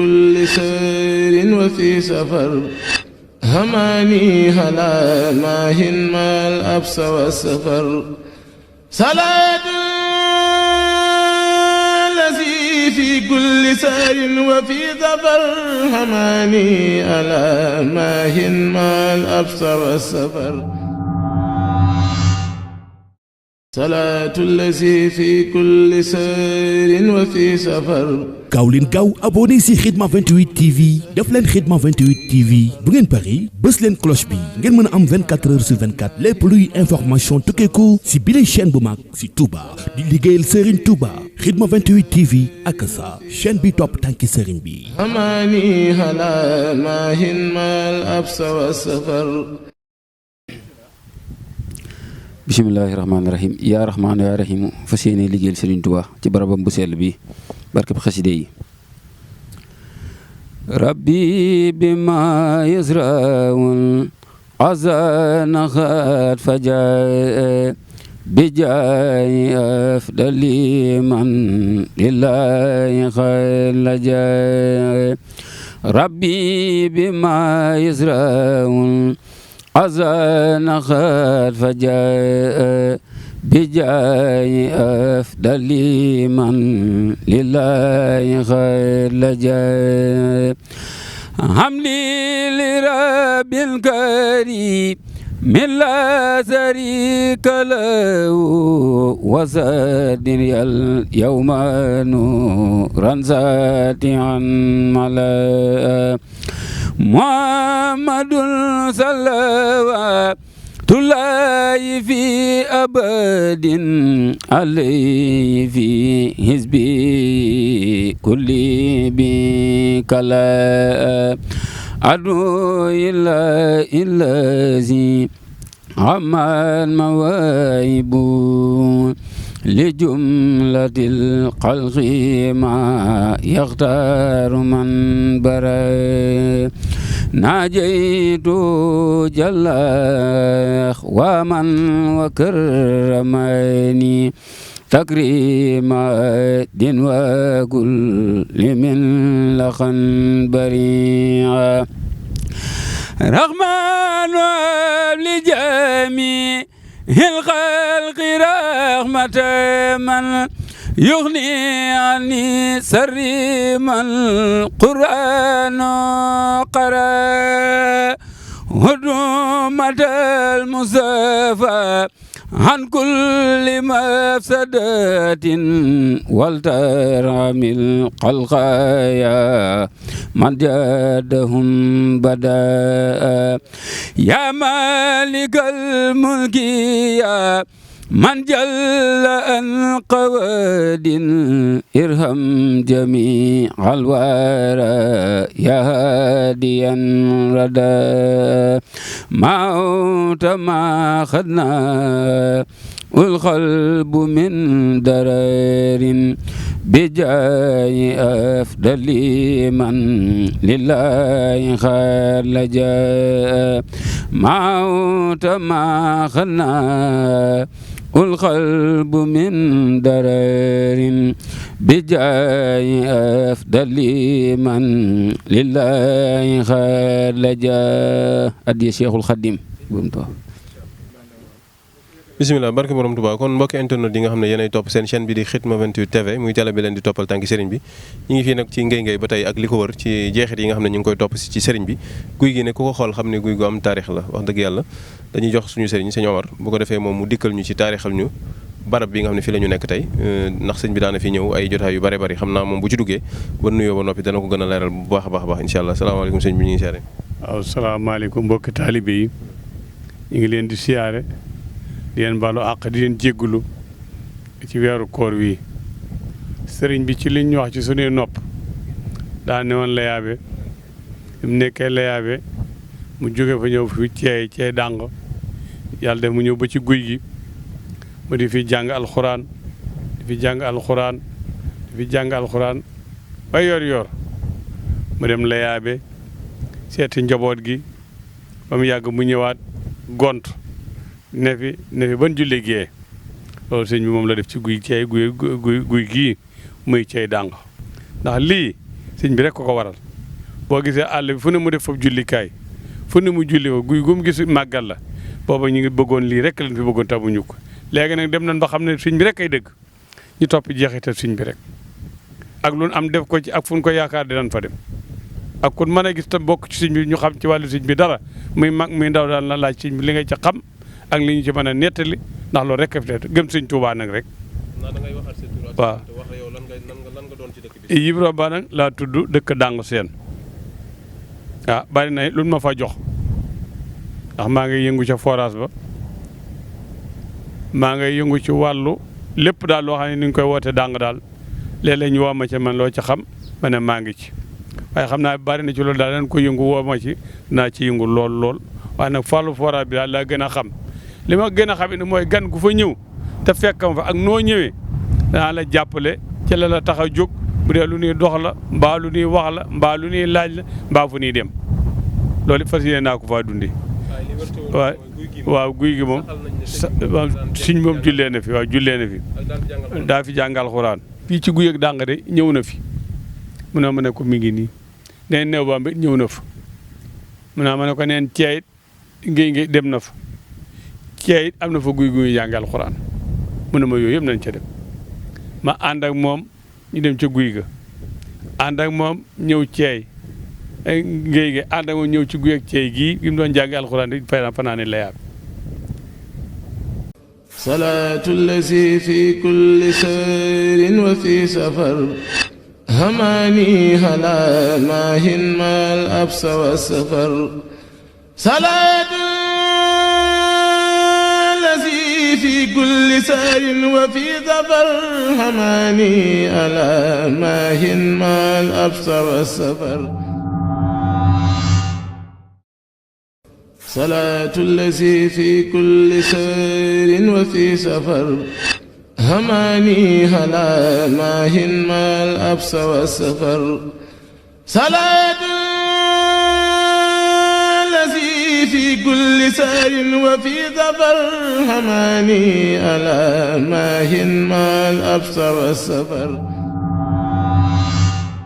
كل سير وفي سفر هماني هلا ماهن ما الأبس والسفر صلاة الذي في كل سير وفي سفر هماني هلا ماهن ما الأبس والسفر صلاة الذي في كل سير وفي سفر. gaaw leen gaaw abonné si Khidma 28 TV def leen Khidma 28 TV bu ngeen pari bës leen cloche bi ngeen mën a am 24 heures sur 24 lépp luy information tukkeeku si bile chaîne bu mag si Touba di liggéeyal Serigne Touba Khidma 28 TV ak sa chaîne bi topp tànki Serigne bi. amaani hala maahin maal absa wa safar. bismillahi rahmaani rahim yaa rahmaanu yaa rahimu fas yéene liggéeyal Serigne Touba ci barabam bu sell bi barke bi xaside yi rabbi bima yasraun azana xat faja bijaayi afdali man lillahi xalaja rabbi bima yasraun azana xat faja bijaayi afdali man lillahi xalaja hamli li rabbil karim min la sharika lahu wasadin yal yawma nuran sati'an mala muhammadun salawa tulayi fi abadin alayhi fi hizbi kulli bi kala adu illa illazi amal mawaibu li jumlatil xalqi ma yaxtaru man bara naajaytu jalla wa man wa karramani takrima din wa kulli min laxan bari'a rahman li jami الخلق رحمة من يغني عني سر من القرآن قرأ هدومة المصطفى عن كل مفسدة ولترحم الخلقايا من جادهم بدا يا مالك الملك يا من جل عن قواد ارحم جميع الورى يا هاديا ردا موت ما خدنا والقلب من درر بجاي أفضل من لله خلجا موت ما خدنا والقلب من درر بجاي أفضل من لله خلجا أدي شيخ الخديم bisimilah barke borom Touba kon mbokki internet yi nga xam ne yéenay topp seen chaîne bi di Khidma 28 TV muy télé bi leen di toppal tànki sëriñ bi ñu ngi fii nag ci ngay ba tey ak li ko wër ci jeexit yi nga xam ne ñu ngi koy topp ci sëriñ bi guy gi ne ku ko xool xam ne guy gu am taarix la wax dëgg yàlla dañuy jox suñu sëriñ sëñ Omar bu ko defee moom mu dikkal ñu ci taarixal ñu barab bi nga xam ne fii la ñu nekk tey ndax sëñ bi daana fi ñëw ay jotaay yu bare bari xam naa moom bu ci duggee ba nuyoo ba noppi dana ko gën a leeral bu baax a baax incha allah salaamaaleykum sëñ bi ñu ngi siyaare. waaw salaamaaleykum mbokki taalibe yi ñu ngi leen di siyaare di leen baalu àq di leen jéggulu ci weeru koor wi sëriñ bi ci liñ ñu wax ci sunuy nopp daa ne woon layaabe mu nekkee layaabe mu jóge fa ñëw fi ceey dàng yàlla def mu ñëw ba ci guy gi mu di fi jàng alxuraan di fi jàng alxuraan ba yor mu dem layaabe seeti njaboot gi ba mu yàgg mu ñëwaat gont ne fi ban julli gee loolu sëñ bi moom la def ci guy gii muy cey dàng ndax lii sëñ bi rek ko waral boo gisee àll bi fu ne mu def foofu jullikaay fu ne mu julli fa guy gu mu gis màggal la booba ñu ngi bëggoon lii rek lañ fi bëggoon tamuñu ko léegi nag dem nañ ba xam ne sëñ bi rek ay dëgg ñu topp jeexital sëñ bi rek ak lu am def ko ci ak fu ñu ko yaakaar dinañ fa dem ak kun mën a gis tam bokk ci sëñ bi ñu xam ci wàllu sëñ bi dara muy mag muy ndaw daal la laaj sëñ bi li nga ci xam ak li ñu ci mën a nettali ndax loolu rek a fi gëm sëñ Tuubaa nag rek. waaw Ibra Ba nag laa tudd dëkk Dangu Seen bari na lu ma fa jox ndax maa ngi yëngu ca forage ba maa ngay yëngu ci wàllu lépp daal loo xam ne ni ñu koy woote dàng daal léeg-léeg ñu woo ma ci man loo ci xam ma ne maa ngi ci waaye xam naa bari na ci loolu daal dañ ko yëngu woo ma ci naa ci yëngu lool waaye nag fàllu forage bi daal laa gën a xam li ma gën a xam ne mooy gan gu fa ñëw te fekkam fa ak noo ñëwee danaa la jàppale ci la tax a jóg bu dee lu ñuy dox la mbaa lu ñuy wax la mbaa lu ñuy laaj la mbaa fu ñuy dem loolu fas yéene naa ko faa dundi waaw guy gi moom suñ moom jullee na fi daa fi jàngal xuraan fii ci guy ak dàng de ñëw na fi mu ne ma ne ko mi ngi nii neen new ba mbit ñëw na fa mu ne ma ne ko neen ceeyit ngi dem na fa ceeyit am na fa guy guy jàngal xuraan mu ne ma yooyu yëpp nañ ca dem ma ànd ak moom ñu dem ca guy ga ànd ak moom ñëw ceey géej gi ànd ak moom ñëw ci guy ak ceey gii bi mu doon jàngi alxuraan di fanaane layaab salaatu lazi fi kulli sayrin wa fi safar hamaani hala maahin maal absa wa safar salaatu في كل سار وفي ظفر هماني ألا ماهن ما الأبص والسفر صلاة الذي في كل سار وفي سفر هماني هلا ماهن ما الأبص والسفر صلاة في كل سار وفي ظفر هماني ألا ماهن ما الأبصر والسفر